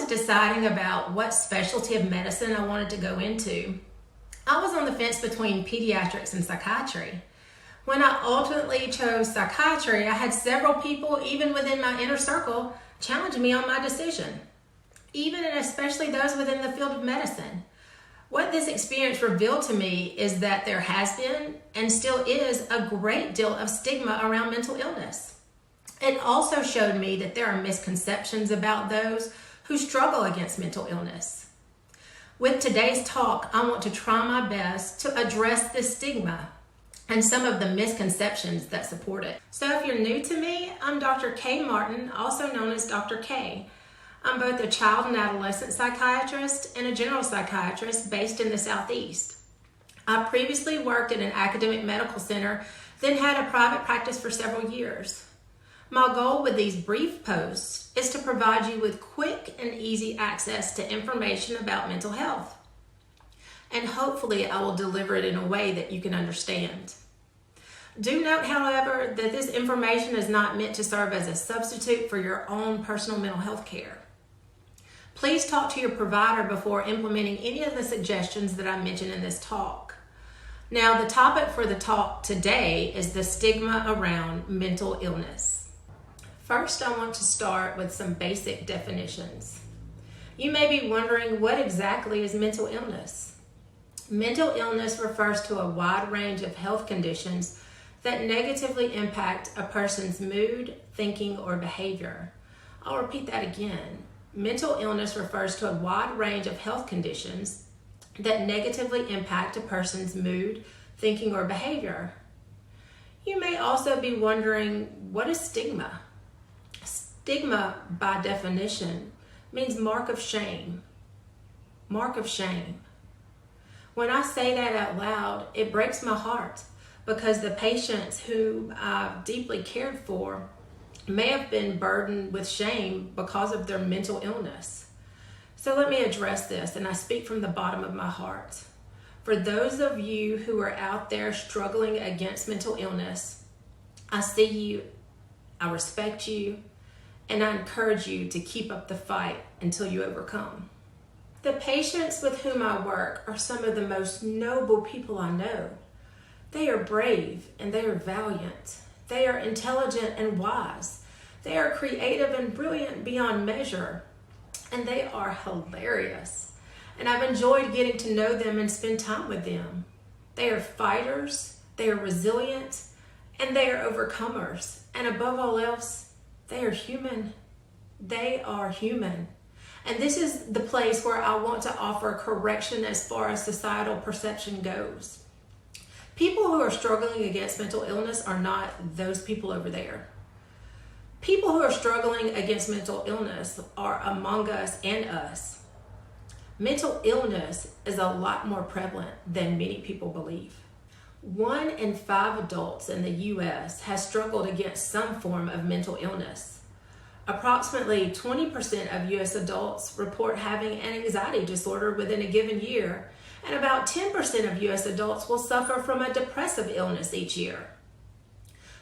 deciding about what specialty of medicine I wanted to go into, I was on the fence between pediatrics and psychiatry. When I ultimately chose psychiatry, I had several people, even within my inner circle, challenge me on my decision, even and especially those within the field of medicine. What this experience revealed to me is that there has been and still is a great deal of stigma around mental illness. It also showed me that there are misconceptions about those who struggle against mental illness. With today's talk, I want to try my best to address this stigma and some of the misconceptions that support it. So if you're new to me, I'm Dr. K. Martin, also known as Dr. K. I'm both a child and adolescent psychiatrist and a general psychiatrist based in the Southeast. I previously worked at an academic medical center, then had a private practice for several years. My goal with these brief posts is to provide you with quick and easy access to information about mental health. And hopefully I will deliver it in a way that you can understand. Do note, however, that this information is not meant to serve as a substitute for your own personal mental health care. Please talk to your provider before implementing any of the suggestions that I mentioned in this talk. Now, the topic for the talk today is the stigma around mental illness. First, I want to start with some basic definitions. You may be wondering, what exactly is mental illness? Mental illness refers to a wide range of health conditions that negatively impact a person's mood, thinking, or behavior. I'll repeat that again. Mental illness refers to a wide range of health conditions that negatively impact a person's mood, thinking, or behavior. You may also be wondering, what is stigma? Stigma, by definition, means mark of shame. Mark of shame. When I say that out loud, it breaks my heart because the patients who I've deeply cared for may have been burdened with shame because of their mental illness. So let me address this, and I speak from the bottom of my heart. For those of you who are out there struggling against mental illness, I see you, I respect you, and I encourage you to keep up the fight until you overcome. The patients with whom I work are some of the most noble people I know. They are brave and they are valiant. They are intelligent and wise. They are creative and brilliant beyond measure. And they are hilarious. And I've enjoyed getting to know them and spend time with them. They are fighters, they are resilient, and they are overcomers. And above all else, they are human. They are human. And this is the place where I want to offer correction as far as societal perception goes. People who are struggling against mental illness are not those people over there. People who are struggling against mental illness are among us and us. Mental illness is a lot more prevalent than many people believe. 1 in 5 adults in the U.S. has struggled against some form of mental illness. Approximately 20% of U.S. adults report having an anxiety disorder within a given year, and about 10% of U.S. adults will suffer from a depressive illness each year.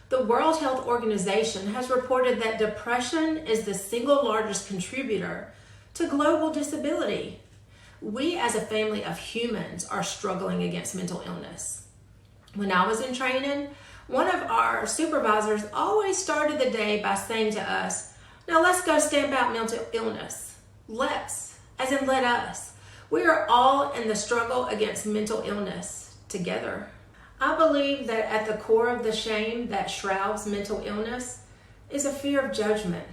The World Health Organization has reported that depression is the single largest contributor to global disability. We as a family of humans are struggling against mental illness. When I was in training, one of our supervisors always started the day by saying to us, "Now let's go stamp out mental illness." Let's, as in let us. We are all in the struggle against mental illness together. I believe that at the core of the shame that shrouds mental illness is a fear of judgment.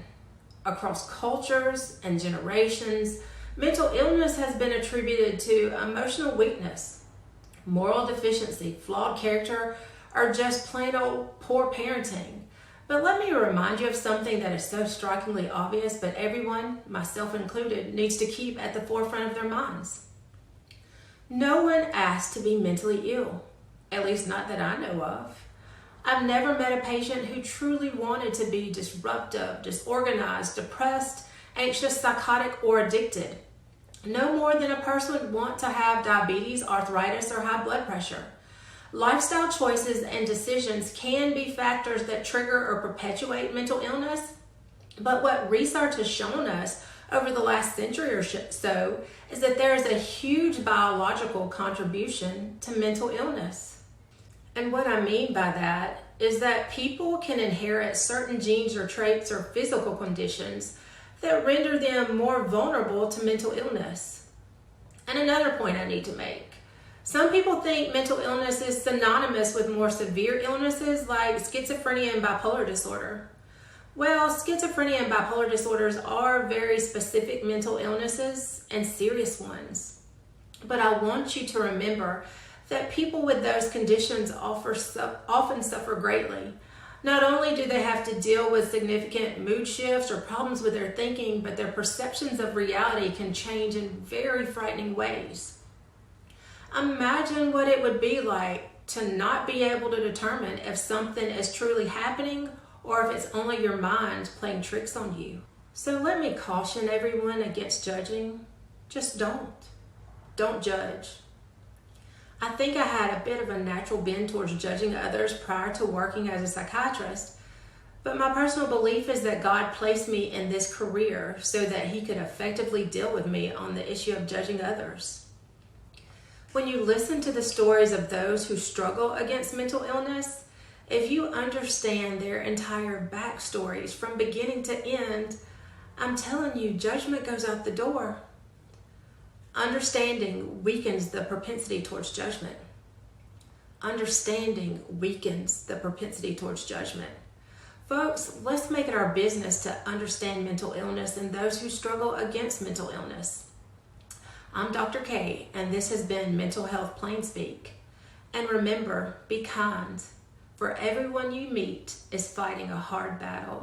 Across cultures and generations, mental illness has been attributed to emotional weakness, moral deficiency, flawed character, or just plain old poor parenting. But let me remind you of something that is so strikingly obvious, but everyone, myself included, needs to keep at the forefront of their minds. No one asked to be mentally ill, at least not that I know of. I've never met a patient who truly wanted to be disruptive, disorganized, depressed, anxious, psychotic, or addicted. No more than a person would want to have diabetes, arthritis, or high blood pressure. Lifestyle choices and decisions can be factors that trigger or perpetuate mental illness, but what research has shown us over the last century or so is that there is a huge biological contribution to mental illness. And what I mean by that is that people can inherit certain genes or traits or physical conditions that render them more vulnerable to mental illness. And another point I need to make. Some people think mental illness is synonymous with more severe illnesses like schizophrenia and bipolar disorder. Well, schizophrenia and bipolar disorders are very specific mental illnesses and serious ones. But I want you to remember that people with those conditions often suffer greatly. Not only do they have to deal with significant mood shifts or problems with their thinking, but their perceptions of reality can change in very frightening ways. Imagine what it would be like to not be able to determine if something is truly happening or if it's only your mind playing tricks on you. So let me caution everyone against judging. Just don't. Don't judge. I think I had a bit of a natural bend towards judging others prior to working as a psychiatrist, but my personal belief is that God placed me in this career so that He could effectively deal with me on the issue of judging others. When you listen to the stories of those who struggle against mental illness, if you understand their entire backstories from beginning to end, I'm telling you, judgment goes out the door. Understanding weakens the propensity towards judgment. Understanding weakens the propensity towards judgment. Folks, let's make it our business to understand mental illness and those who struggle against mental illness. I'm Dr. K, and this has been Mental Health Plain Speak. And remember, be kind, for everyone you meet is fighting a hard battle.